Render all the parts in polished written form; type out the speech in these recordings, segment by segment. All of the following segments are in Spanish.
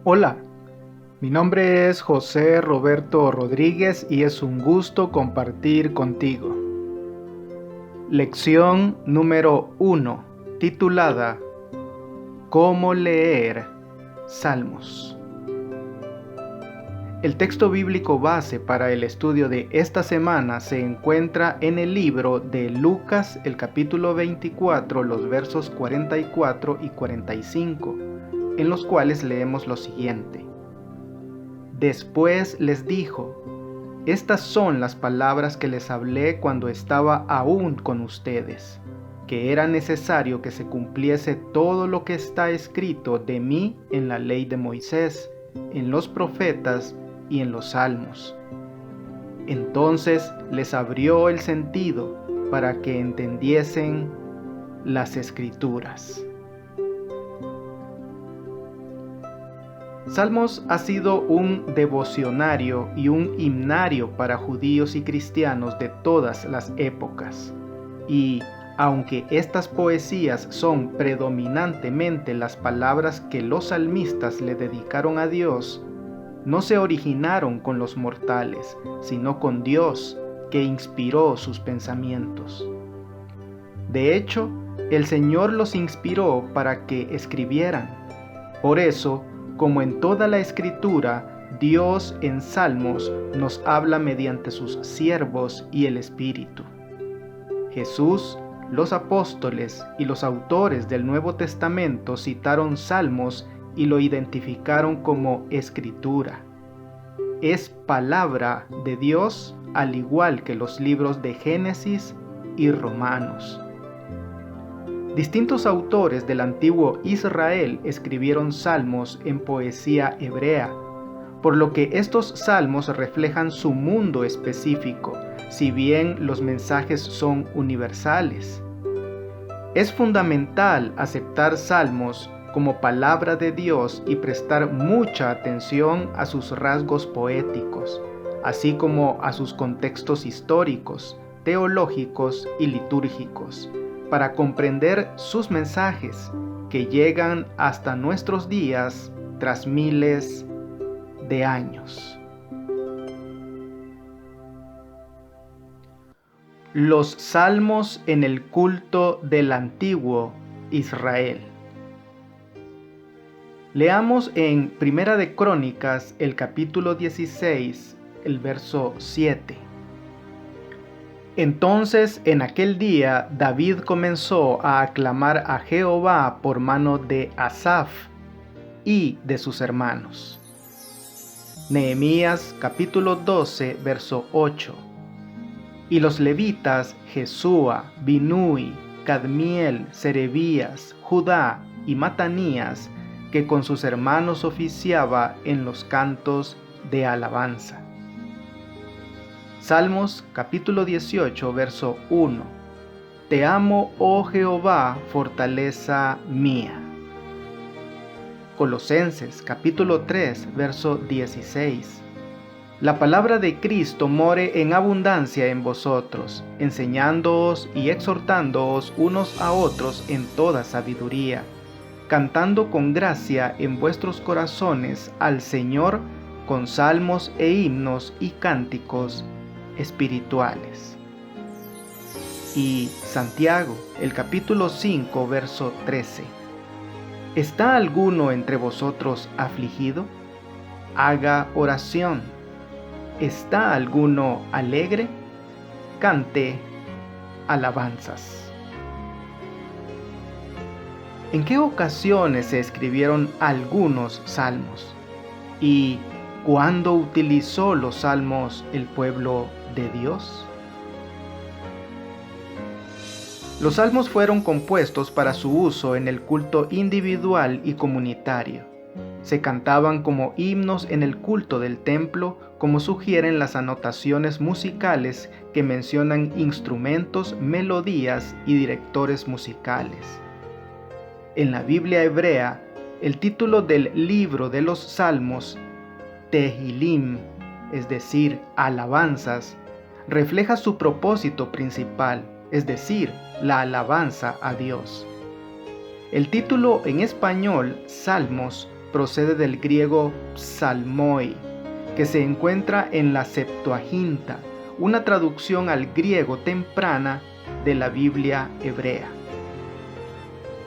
Hola, mi nombre es José Roberto Rodríguez y es un gusto compartir contigo. Lección número 1, titulada ¿Cómo leer Salmos? El texto bíblico base para el estudio de esta semana se encuentra en el libro de Lucas, el capítulo 24, los versos 44 y 45, en los cuales leemos lo siguiente. Después les dijo: Estas son las palabras que les hablé cuando estaba aún con ustedes, que era necesario que se cumpliese todo lo que está escrito de mí en la ley de Moisés, en los profetas y en los salmos. Entonces les abrió el sentido para que entendiesen las escrituras. Salmos ha sido un devocionario y un himnario para judíos y cristianos de todas las épocas. Y aunque estas poesías son predominantemente las palabras que los salmistas le dedicaron a Dios, no se originaron con los mortales, sino con Dios, que inspiró sus pensamientos. De hecho, el Señor los inspiró para que escribieran. Por eso, como en toda la Escritura, Dios en Salmos nos habla mediante sus siervos y el Espíritu. Jesús, los apóstoles y los autores del Nuevo Testamento citaron Salmos y lo identificaron como Escritura. Es palabra de Dios, al igual que los libros de Génesis y Romanos. Distintos autores del antiguo Israel escribieron salmos en poesía hebrea, por lo que estos salmos reflejan su mundo específico, si bien los mensajes son universales. Es fundamental aceptar salmos como palabra de Dios y prestar mucha atención a sus rasgos poéticos, así como a sus contextos históricos, teológicos y litúrgicos, para comprender sus mensajes que llegan hasta nuestros días tras miles de años. Los salmos en el culto del antiguo Israel. Leamos en Primera de Crónicas, el capítulo 16, el verso 7. Entonces en aquel día David comenzó a aclamar a Jehová por mano de Asaf y de sus hermanos. Nehemías capítulo 12, verso 8. Y los levitas Jesúa, Binui, Cadmiel, Serebías, Judá y Matanías, que con sus hermanos oficiaba en los cantos de alabanza. Salmos capítulo 18, verso 1. Te amo, oh Jehová, fortaleza mía. Colosenses capítulo 3, verso 16. La palabra de Cristo more en abundancia en vosotros, enseñándoos y exhortándoos unos a otros en toda sabiduría, cantando con gracia en vuestros corazones al Señor con salmos e himnos y cánticos espirituales. Y Santiago, el capítulo 5, verso 13. ¿Está alguno entre vosotros afligido? Haga oración. ¿Está alguno alegre? Cante alabanzas. ¿En qué ocasiones se escribieron algunos salmos? ¿Y cuándo utilizó los salmos el pueblo de Dios? Los salmos fueron compuestos para su uso en el culto individual y comunitario. Se cantaban como himnos en el culto del templo, como sugieren las anotaciones musicales que mencionan instrumentos, melodías y directores musicales. En la Biblia hebrea, el título del libro de los Salmos, Tehilim, es decir, alabanzas, refleja su propósito principal, es decir, la alabanza a Dios. El título en español, Salmos, procede del griego psalmoi, que se encuentra en la Septuaginta, una traducción al griego temprana de la Biblia hebrea.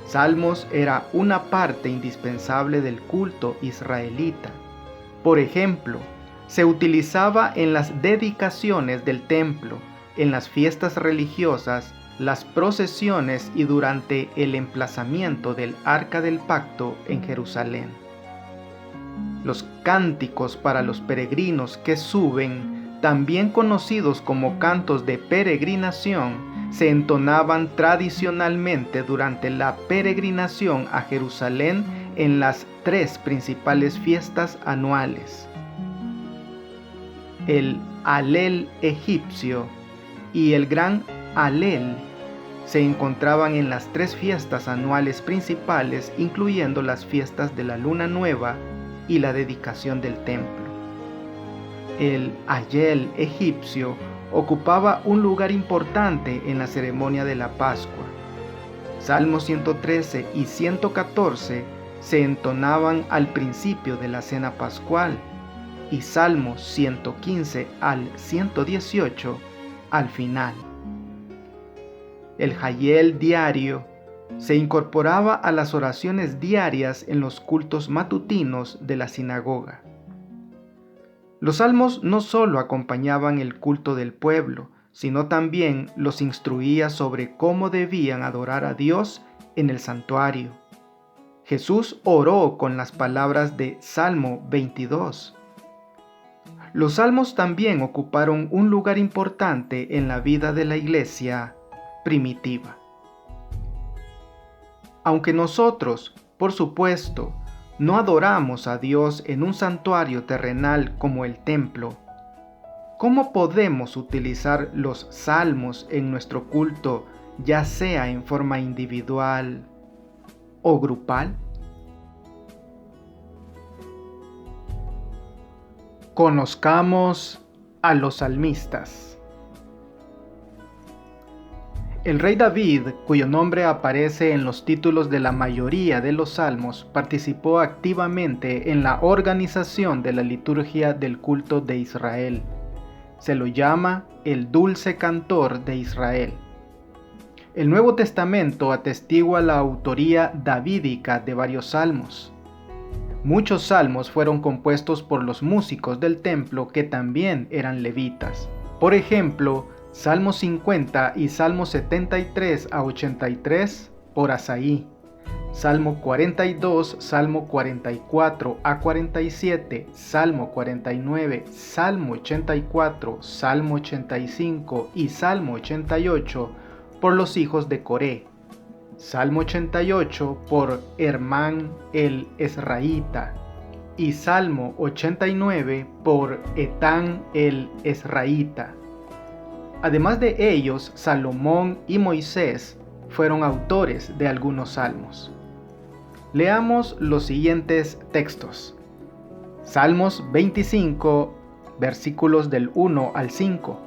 Salmos era una parte indispensable del culto israelita. Por ejemplo, se utilizaba en las dedicaciones del templo, en las fiestas religiosas, las procesiones y durante el emplazamiento del Arca del Pacto en Jerusalén. Los cánticos para los peregrinos que suben, también conocidos como cantos de peregrinación, se entonaban tradicionalmente durante la peregrinación a Jerusalén en las 3 principales fiestas anuales. El Halel egipcio y el Gran Halel se encontraban en las 3 fiestas anuales principales, incluyendo las fiestas de la Luna Nueva y la dedicación del templo. El Hayel egipcio ocupaba un lugar importante en la ceremonia de la Pascua. Salmos 113 y 114 se entonaban al principio de la cena pascual y Salmos 115 al 118 al final. El Hayel diario se incorporaba a las oraciones diarias en los cultos matutinos de la sinagoga. Los salmos no solo acompañaban el culto del pueblo, sino también los instruía sobre cómo debían adorar a Dios en el santuario. Jesús oró con las palabras de Salmo 22. Los salmos también ocuparon un lugar importante en la vida de la iglesia primitiva. Aunque nosotros, por supuesto, no adoramos a Dios en un santuario terrenal como el templo, ¿cómo podemos utilizar los salmos en nuestro culto, ya sea en forma individual o grupal? Conozcamos a los salmistas. El rey David, cuyo nombre aparece en los títulos de la mayoría de los salmos, participó activamente en la organización de la liturgia del culto de Israel. Se lo llama el dulce cantor de Israel. El Nuevo Testamento atestigua la autoría davídica de varios salmos. Muchos salmos fueron compuestos por los músicos del templo que también eran levitas. Por ejemplo, Salmos 50 y Salmos 73 a 83 por Asaí, Salmo 42, Salmo 44 a 47, Salmo 49, Salmo 84, Salmo 85 y Salmo 88 por los hijos de Coré, Salmo 88 por Hermán el Esraíta y Salmo 89 por Etán el Esraíta. Además de ellos, Salomón y Moisés fueron autores de algunos salmos. Leamos los siguientes textos. Salmos 25, versículos del 1 al 5.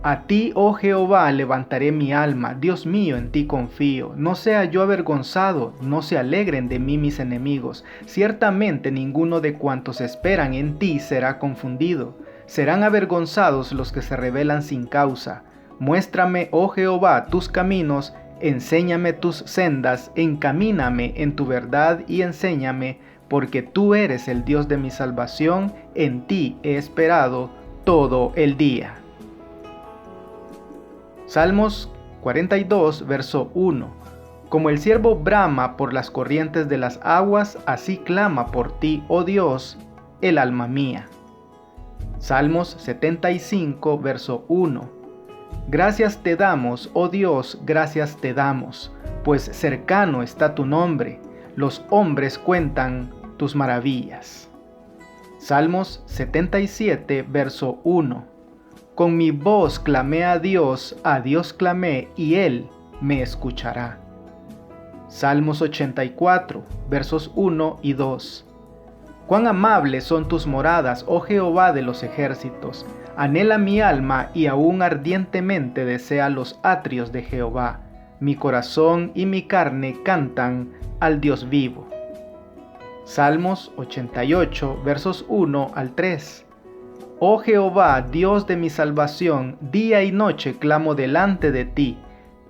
A ti, oh Jehová, levantaré mi alma, Dios mío, en ti confío. No sea yo avergonzado, no se alegren de mí mis enemigos. Ciertamente ninguno de cuantos esperan en ti será confundido. Serán avergonzados los que se rebelan sin causa. Muéstrame, oh Jehová, tus caminos, enséñame tus sendas, encamíname en tu verdad y enséñame, porque tú eres el Dios de mi salvación, en ti he esperado todo el día. Salmos 42, verso 1. Como el ciervo brama por las corrientes de las aguas, así clama por ti, oh Dios, el alma mía. Salmos 75, verso 1. Gracias te damos, oh Dios, gracias te damos, pues cercano está tu nombre, los hombres cuentan tus maravillas. Salmos 77, verso 1. Con mi voz clamé a Dios clamé, y Él me escuchará. Salmos 84, versos 1 y 2. Cuán amables son tus moradas, oh Jehová de los ejércitos. Anhela mi alma y aún ardientemente desea los atrios de Jehová. Mi corazón y mi carne cantan al Dios vivo. Salmos 88, versos 1 al 3. Oh Jehová, Dios de mi salvación, día y noche clamo delante de ti.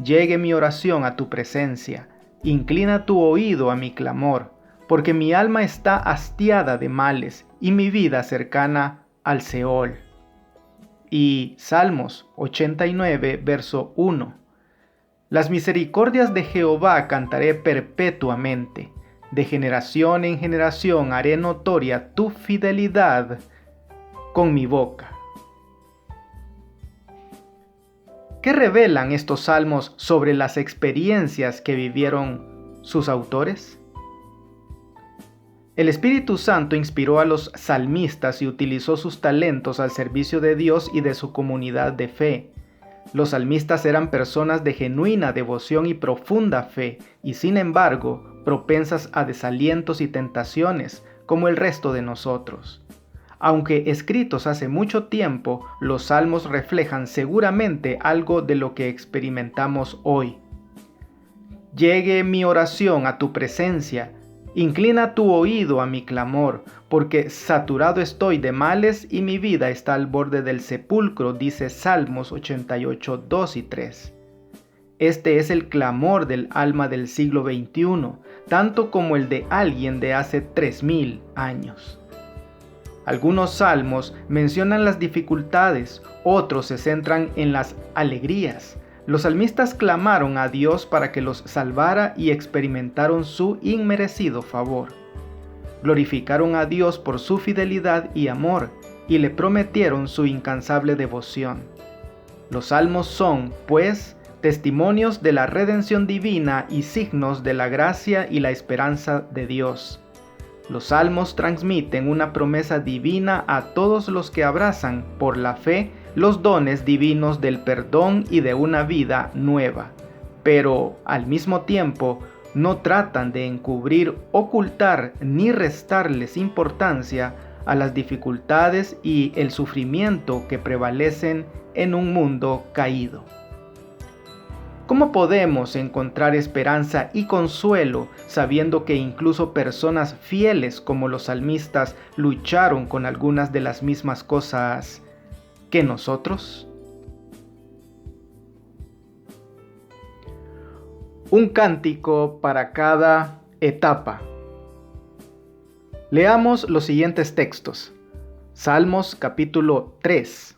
Llegue mi oración a tu presencia. Inclina tu oído a mi clamor, porque mi alma está hastiada de males y mi vida cercana al Seol. Y Salmos 89, verso 1. Las misericordias de Jehová cantaré perpetuamente. De generación en generación haré notoria tu fidelidad con mi boca. ¿Qué revelan estos salmos sobre las experiencias que vivieron sus autores? El Espíritu Santo inspiró a los salmistas y utilizó sus talentos al servicio de Dios y de su comunidad de fe. Los salmistas eran personas de genuina devoción y profunda fe, y sin embargo, propensas a desalientos y tentaciones, como el resto de nosotros. Aunque escritos hace mucho tiempo, los salmos reflejan seguramente algo de lo que experimentamos hoy. Llegue mi oración a tu presencia, inclina tu oído a mi clamor, porque saturado estoy de males y mi vida está al borde del sepulcro, dice Salmos 88, 2 y 3. Este es el clamor del alma del siglo XXI, tanto como el de alguien de hace 3000 años. Algunos salmos mencionan las dificultades, otros se centran en las alegrías. Los salmistas clamaron a Dios para que los salvara y experimentaron su inmerecido favor. Glorificaron a Dios por su fidelidad y amor y le prometieron su incansable devoción. Los salmos son, pues, testimonios de la redención divina y signos de la gracia y la esperanza de Dios. Los salmos transmiten una promesa divina a todos los que abrazan, por la fe, los dones divinos del perdón y de una vida nueva, pero al mismo tiempo no tratan de encubrir, ocultar ni restarles importancia a las dificultades y el sufrimiento que prevalecen en un mundo caído. ¿Cómo podemos encontrar esperanza y consuelo sabiendo que incluso personas fieles como los salmistas lucharon con algunas de las mismas cosas que nosotros? Un cántico para cada etapa. Leamos los siguientes textos. Salmos capítulo 3.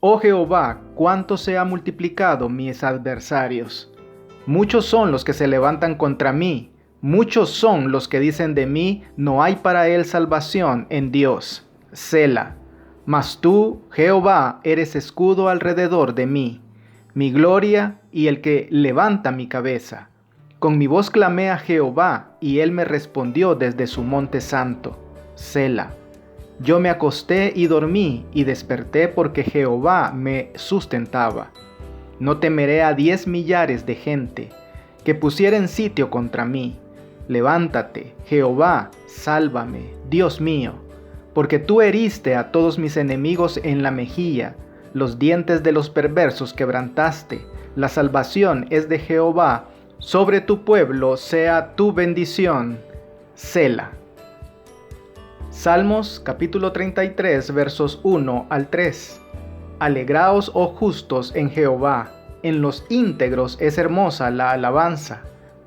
Oh Jehová, cuánto se ha multiplicado mis adversarios. Muchos son los que se levantan contra mí, muchos son los que dicen de mí, no hay para él salvación en Dios. Sela. Mas tú, Jehová, eres escudo alrededor de mí, mi gloria y el que levanta mi cabeza. Con mi voz clamé a Jehová, y él me respondió desde su monte santo. Sela. Yo me acosté y dormí, y desperté porque Jehová me sustentaba. No temeré a 10 millares de gente, que pusieren sitio contra mí. Levántate, Jehová, sálvame, Dios mío, porque tú heriste a todos mis enemigos en la mejilla, los dientes de los perversos quebrantaste. La salvación es de Jehová, sobre tu pueblo sea tu bendición. Sela. Salmos capítulo 33 versos 1 al 3. Alegraos, oh justos, en Jehová, en los íntegros es hermosa la alabanza.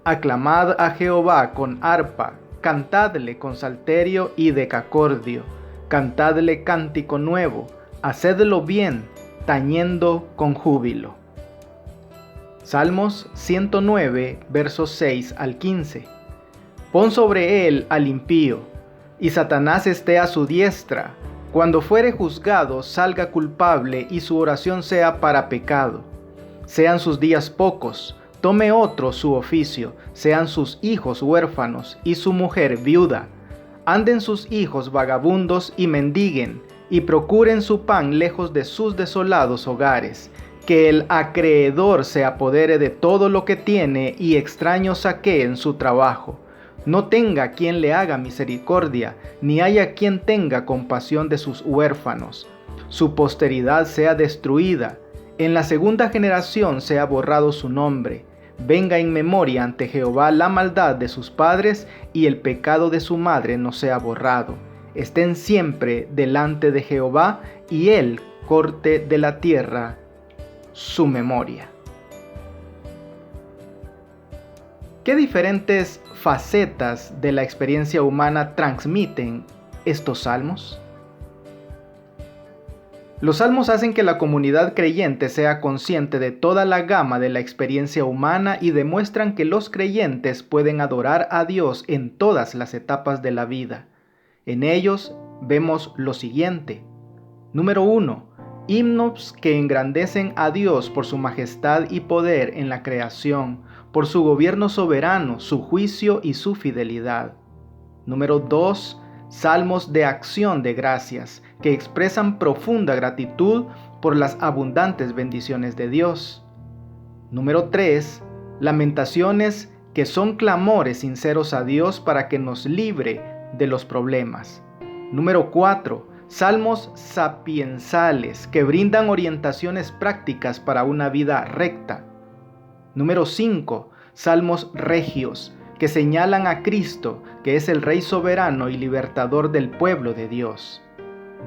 Aclamad a Jehová con arpa, cantadle con salterio y decacordio, cantadle cántico nuevo, hacedlo bien, tañendo con júbilo. Salmos 109 versos 6 al 15. Pon sobre él al impío, y Satanás esté a su diestra. Cuando fuere juzgado, salga culpable y su oración sea para pecado. Sean sus días pocos, tome otro su oficio, sean sus hijos huérfanos y su mujer viuda. Anden sus hijos vagabundos y mendiguen, y procuren su pan lejos de sus desolados hogares. Que el acreedor se apodere de todo lo que tiene y extraños saqueen su trabajo. No tenga quien le haga misericordia, ni haya quien tenga compasión de sus huérfanos. Su posteridad sea destruida, en la segunda generación sea borrado su nombre. venga en memoria ante Jehová la maldad de sus padres y el pecado de su madre no sea borrado. Estén siempre delante de Jehová y él corte de la tierra su memoria. ¿Qué diferentes facetas de la experiencia humana transmiten estos salmos? Los salmos hacen que la comunidad creyente sea consciente de toda la gama de la experiencia humana y demuestran que los creyentes pueden adorar a Dios en todas las etapas de la vida. En ellos vemos lo siguiente. Número 1. Himnos que engrandecen a Dios por su majestad y poder en la creación, por su gobierno soberano, su juicio y su fidelidad. Número 2. Salmos de acción de gracias, que expresan profunda gratitud por las abundantes bendiciones de Dios. Número 3. Lamentaciones que son clamores sinceros a Dios para que nos libre de los problemas. Número 4. Salmos sapiensales que brindan orientaciones prácticas para una vida recta. Número 5. Salmos regios que señalan a Cristo, que es el Rey soberano y libertador del pueblo de Dios.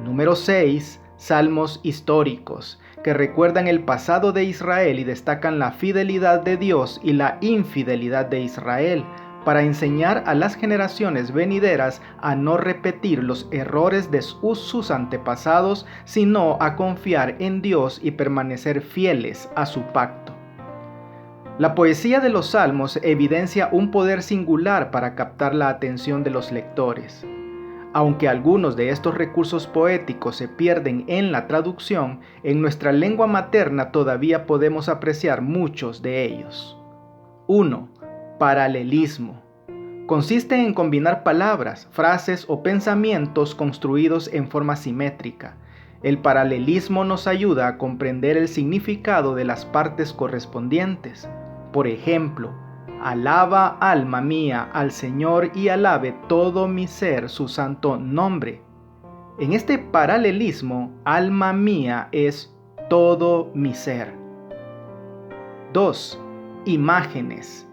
Número 6. Salmos históricos, que recuerdan el pasado de Israel y destacan la fidelidad de Dios y la infidelidad de Israel, para enseñar a las generaciones venideras a no repetir los errores de sus antepasados, sino a confiar en Dios y permanecer fieles a su pacto. La poesía de los salmos evidencia un poder singular para captar la atención de los lectores. Aunque algunos de estos recursos poéticos se pierden en la traducción, en nuestra lengua materna todavía podemos apreciar muchos de ellos. 1. Paralelismo. Consiste en combinar palabras, frases o pensamientos construidos en forma simétrica. El paralelismo nos ayuda a comprender el significado de las partes correspondientes. Por ejemplo, alaba, alma mía, al Señor y alabe todo mi ser su santo nombre. En este paralelismo, alma mía es todo mi ser. 2. Imágenes.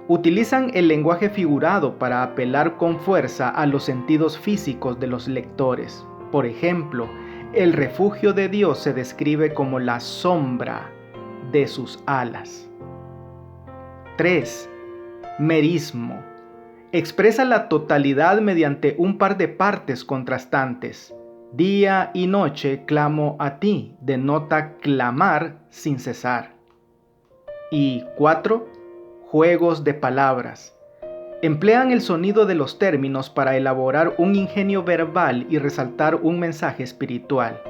Utilizan el lenguaje figurado para apelar con fuerza a los sentidos físicos de los lectores. Por ejemplo, el refugio de Dios se describe como la sombra de sus alas. 3. Merismo. Expresa la totalidad mediante un par de partes contrastantes. Día y noche clamo a ti, denota clamar sin cesar. Y 4. Juegos de palabras. Emplean el sonido de los términos para elaborar un ingenio verbal y resaltar un mensaje espiritual.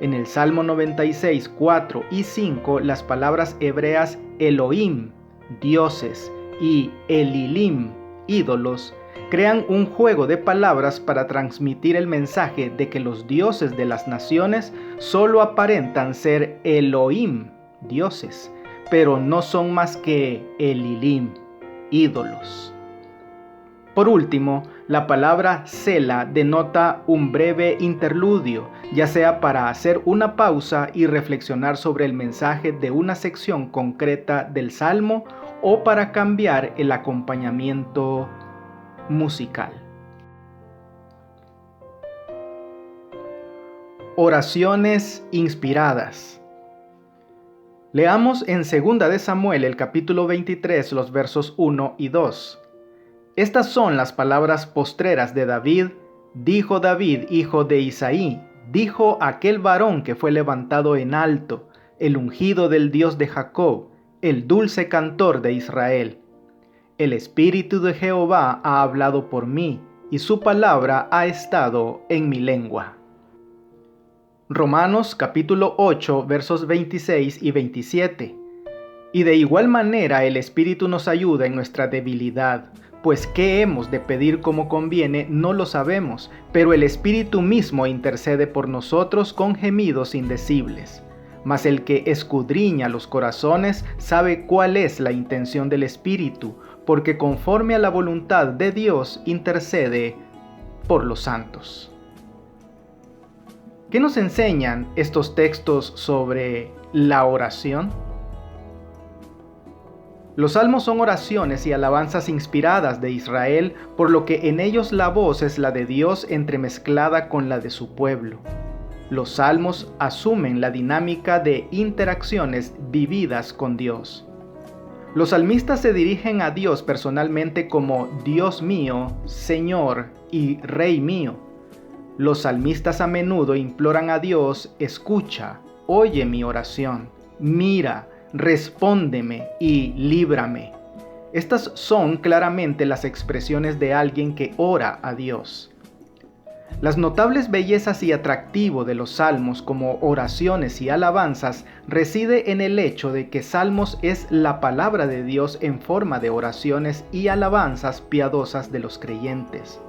En el Salmo 96, 4 y 5, las palabras hebreas Elohim, dioses, y Elilim, ídolos, crean un juego de palabras para transmitir el mensaje de que los dioses de las naciones solo aparentan ser Elohim, dioses, pero no son más que Elilim, ídolos. Por último, la palabra Sela denota un breve interludio, ya sea para hacer una pausa y reflexionar sobre el mensaje de una sección concreta del Salmo o para cambiar el acompañamiento musical. Oraciones inspiradas. Leamos en 2 de Samuel el capítulo 23, los versos 1 y 2. Estas son las palabras postreras de David. Dijo David, hijo de Isaí, dijo aquel varón que fue levantado en alto, el ungido del Dios de Jacob, el dulce cantor de Israel. El Espíritu de Jehová ha hablado por mí, y su palabra ha estado en mi lengua. Romanos capítulo 8, versos 26 y 27. Y de igual manera el Espíritu nos ayuda en nuestra debilidad, pues qué hemos de pedir como conviene no lo sabemos, pero el Espíritu mismo intercede por nosotros con gemidos indecibles. Mas el que escudriña los corazones sabe cuál es la intención del Espíritu, porque conforme a la voluntad de Dios intercede por los santos. ¿Qué nos enseñan estos textos sobre la oración? Los salmos son oraciones y alabanzas inspiradas de Israel, por lo que en ellos la voz es la de Dios entremezclada con la de su pueblo. Los salmos asumen la dinámica de interacciones vividas con Dios. Los salmistas se dirigen a Dios personalmente como Dios mío, Señor y Rey mío. Los salmistas a menudo imploran a Dios: escucha, oye mi oración, mira, respóndeme y líbrame. Estas son claramente las expresiones de alguien que ora a Dios. Las notables bellezas y atractivo de los salmos como oraciones y alabanzas reside en el hecho de que salmos es la palabra de Dios en forma de oraciones y alabanzas piadosas de los creyentes.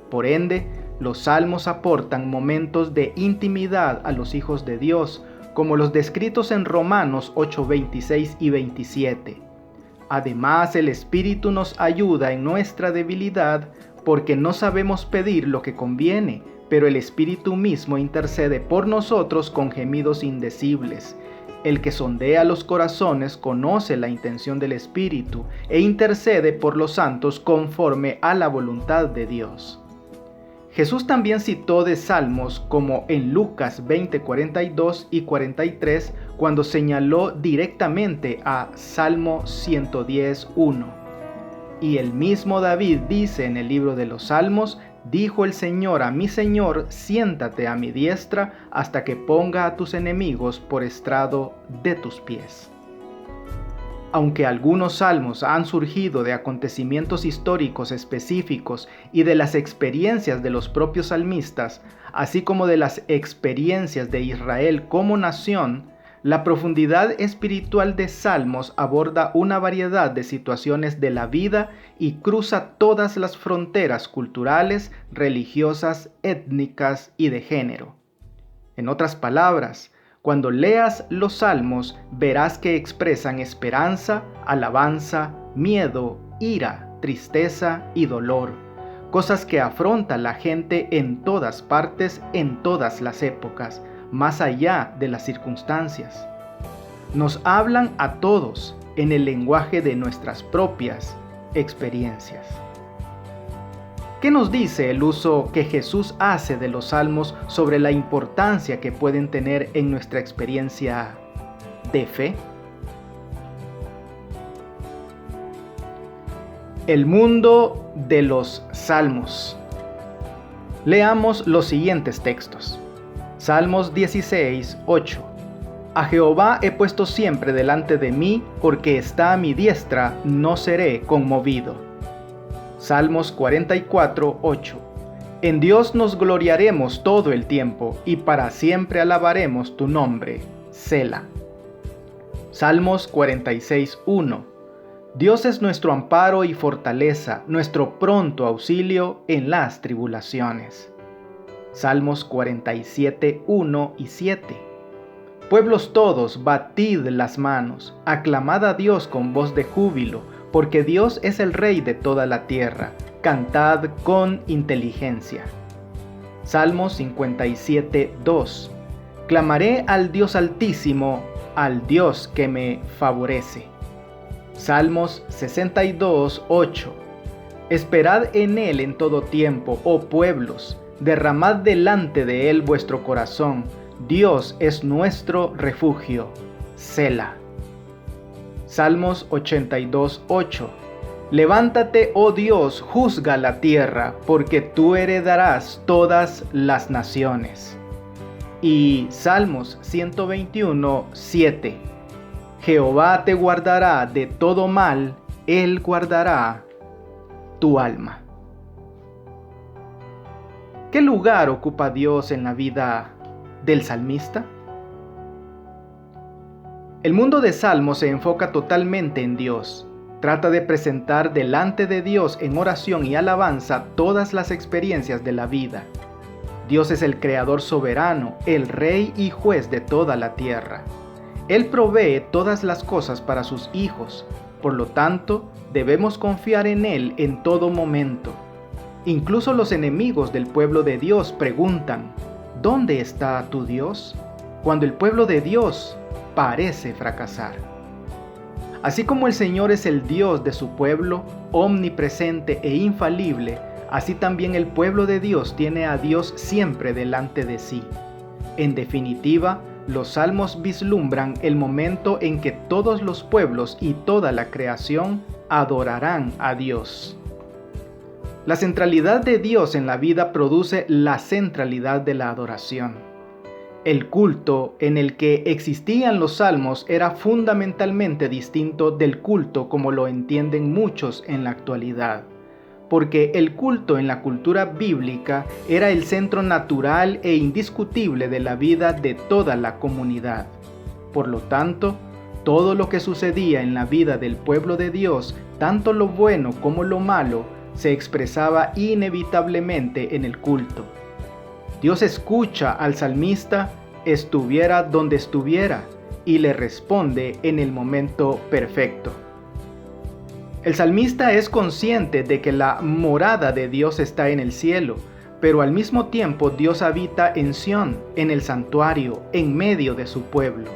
Por ende, los salmos aportan momentos de intimidad a los hijos de Dios, como los descritos en Romanos 8:26 y 27. Además, el Espíritu nos ayuda en nuestra debilidad, porque no sabemos pedir lo que conviene, pero el Espíritu mismo intercede por nosotros con gemidos indecibles. El que sondea los corazones conoce la intención del Espíritu e intercede por los santos conforme a la voluntad de Dios. Jesús también citó de salmos como en Lucas 20:42 y 43, cuando señaló directamente a Salmo 110:1. Y el mismo David dice en el libro de los Salmos: dijo el Señor a mi Señor, siéntate a mi diestra hasta que ponga a tus enemigos por estrado de tus pies. Aunque algunos salmos han surgido de acontecimientos históricos específicos y de las experiencias de los propios salmistas, así como de las experiencias de Israel como nación, la profundidad espiritual de Salmos aborda una variedad de situaciones de la vida y cruza todas las fronteras culturales, religiosas, étnicas y de género. En otras palabras, cuando leas los Salmos, verás que expresan esperanza, alabanza, miedo, ira, tristeza y dolor, cosas que afronta la gente en todas partes, en todas las épocas, más allá de las circunstancias. Nos hablan a todos en el lenguaje de nuestras propias experiencias. ¿Qué nos dice el uso que Jesús hace de los salmos sobre la importancia que pueden tener en nuestra experiencia de fe? El mundo de los salmos. Leamos los siguientes textos. Salmos 16:8. A Jehová he puesto siempre delante de mí, porque está a mi diestra, no seré conmovido. Salmos 44:8. En Dios nos gloriaremos todo el tiempo, y para siempre alabaremos tu nombre. Sela. Salmos 46:1. Dios es nuestro amparo y fortaleza, nuestro pronto auxilio en las tribulaciones. Salmos 47:1 y 7. Pueblos todos, batid las manos, aclamad a Dios con voz de júbilo, porque Dios es el Rey de toda la tierra, cantad con inteligencia. Salmos 57:2. Clamaré al Dios Altísimo, al Dios que me favorece. Salmos 62:8. Esperad en Él en todo tiempo, oh pueblos, derramad delante de Él vuestro corazón. Dios es nuestro refugio. Sela. Salmos 82:8. Levántate, oh Dios, juzga la tierra, porque tú heredarás todas las naciones. Y Salmos 121:7. Jehová te guardará de todo mal, Él guardará tu alma. ¿Qué lugar ocupa Dios en la vida del salmista? El mundo de Salmos se enfoca totalmente en Dios. Trata de presentar delante de Dios en oración y alabanza todas las experiencias de la vida. Dios es el Creador soberano, el Rey y Juez de toda la tierra. Él provee todas las cosas para sus hijos, por lo tanto, debemos confiar en Él en todo momento. Incluso los enemigos del pueblo de Dios preguntan: ¿dónde está tu Dios? Cuando el pueblo de Dios parece fracasar. Así como el Señor es el Dios de su pueblo, omnipresente e infalible, así también el pueblo de Dios tiene a Dios siempre delante de sí. En definitiva, los salmos vislumbran el momento en que todos los pueblos y toda la creación adorarán a Dios. La centralidad de Dios en la vida produce la centralidad de la adoración. El culto en el que existían los salmos era fundamentalmente distinto del culto como lo entienden muchos en la actualidad, porque el culto en la cultura bíblica era el centro natural e indiscutible de la vida de toda la comunidad. Por lo tanto, todo lo que sucedía en la vida del pueblo de Dios, tanto lo bueno como lo malo, se expresaba inevitablemente en el culto. Dios escucha al salmista, estuviera donde estuviera, y le responde en el momento perfecto. El salmista es consciente de que la morada de Dios está en el cielo, pero al mismo tiempo Dios habita en Sión, en el santuario, en medio de su pueblo.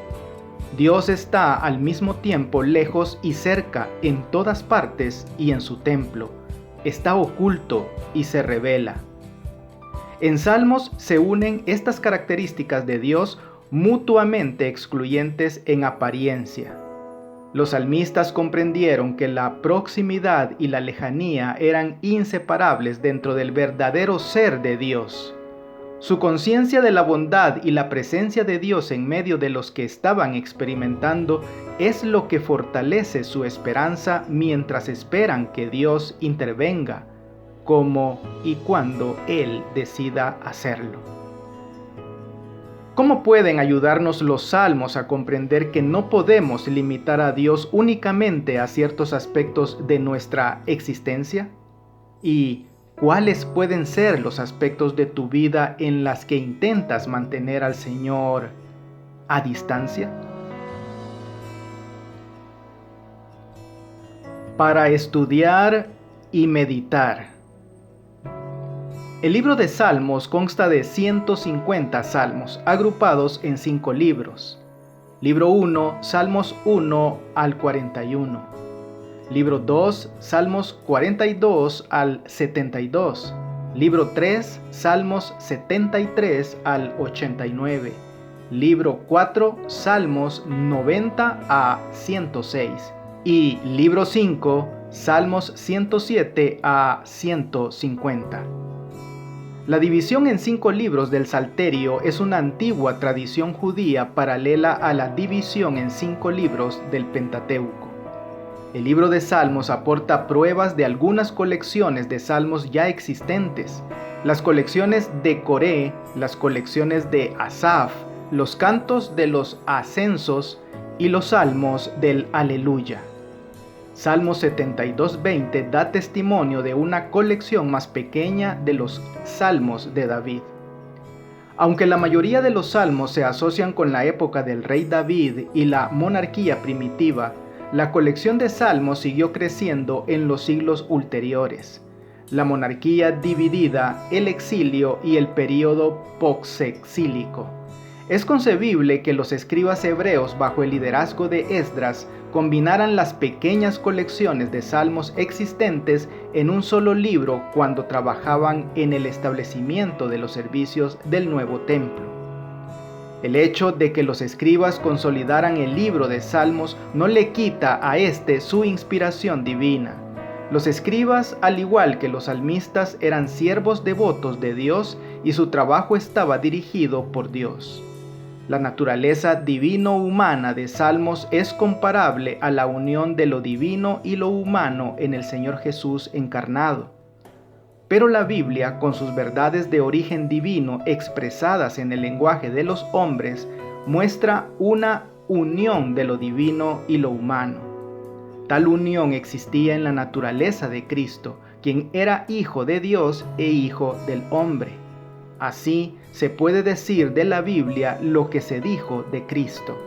Dios está al mismo tiempo lejos y cerca, en todas partes y en su templo. Está oculto y se revela. En Salmos se unen estas características de Dios mutuamente excluyentes en apariencia. Los salmistas comprendieron que la proximidad y la lejanía eran inseparables dentro del verdadero ser de Dios. Su conciencia de la bondad y la presencia de Dios en medio de los que estaban experimentando es lo que fortalece su esperanza mientras esperan que Dios intervenga, como y cuando Él decida hacerlo. ¿Cómo pueden ayudarnos los salmos a comprender que no podemos limitar a Dios únicamente a ciertos aspectos de nuestra existencia? ¿Y cuáles pueden ser los aspectos de tu vida en las que intentas mantener al Señor a distancia? Para estudiar y meditar. El libro de Salmos consta de 150 salmos, agrupados en 5 libros. Libro 1, Salmos 1 al 41. Libro 2, Salmos 42 al 72. Libro 3, Salmos 73 al 89. Libro 4, Salmos 90 a 106. Y libro 5, Salmos 107 a 150. La división en 5 libros del Salterio es una antigua tradición judía paralela a la división en 5 libros del Pentateuco. El libro de Salmos aporta pruebas de algunas colecciones de salmos ya existentes, las colecciones de Coré, las colecciones de Asaf, los cantos de los ascensos y los salmos del Aleluya. Salmo 72:20 da testimonio de una colección más pequeña de los salmos de David. Aunque la mayoría de los salmos se asocian con la época del rey David y la monarquía primitiva, la colección de salmos siguió creciendo en los siglos ulteriores. La monarquía dividida, el exilio y el período poxexílico. Es concebible que los escribas hebreos bajo el liderazgo de Esdras combinaran las pequeñas colecciones de salmos existentes en un solo libro cuando trabajaban en el establecimiento de los servicios del nuevo templo. El hecho de que los escribas consolidaran el libro de Salmos no le quita a este su inspiración divina. Los escribas, al igual que los salmistas, eran siervos devotos de Dios y su trabajo estaba dirigido por Dios. La naturaleza divino-humana de Salmos es comparable a la unión de lo divino y lo humano en el Señor Jesús encarnado. Pero la Biblia, con sus verdades de origen divino expresadas en el lenguaje de los hombres, muestra una unión de lo divino y lo humano. Tal unión existía en la naturaleza de Cristo, quien era Hijo de Dios e Hijo del hombre. Así se puede decir de la Biblia lo que se dijo de Cristo.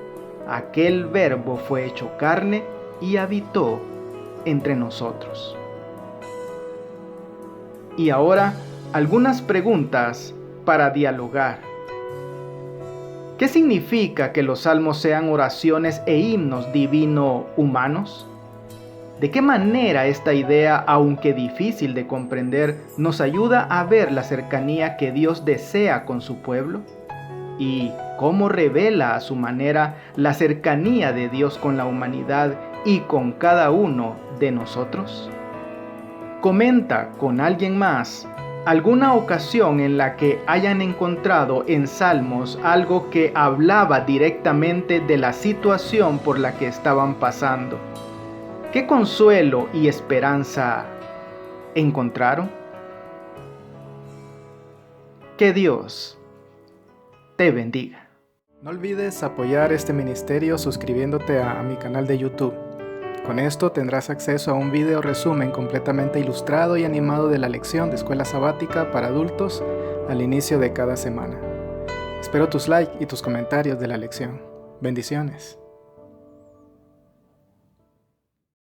Aquel Verbo fue hecho carne y habitó entre nosotros. Y ahora, algunas preguntas para dialogar. ¿Qué significa que los salmos sean oraciones e himnos divino-humanos? ¿De qué manera esta idea, aunque difícil de comprender, nos ayuda a ver la cercanía que Dios desea con su pueblo? ¿Y cómo revela a su manera la cercanía de Dios con la humanidad y con cada uno de nosotros? Comenta con alguien más alguna ocasión en la que hayan encontrado en Salmos algo que hablaba directamente de la situación por la que estaban pasando. ¿Qué consuelo y esperanza encontraron? Que Dios te bendiga. No olvides apoyar este ministerio suscribiéndote a mi canal de YouTube. Con esto tendrás acceso a un video resumen completamente ilustrado y animado de la lección de escuela sabática para adultos al inicio de cada semana. Espero tus likes y tus comentarios de la lección. Bendiciones.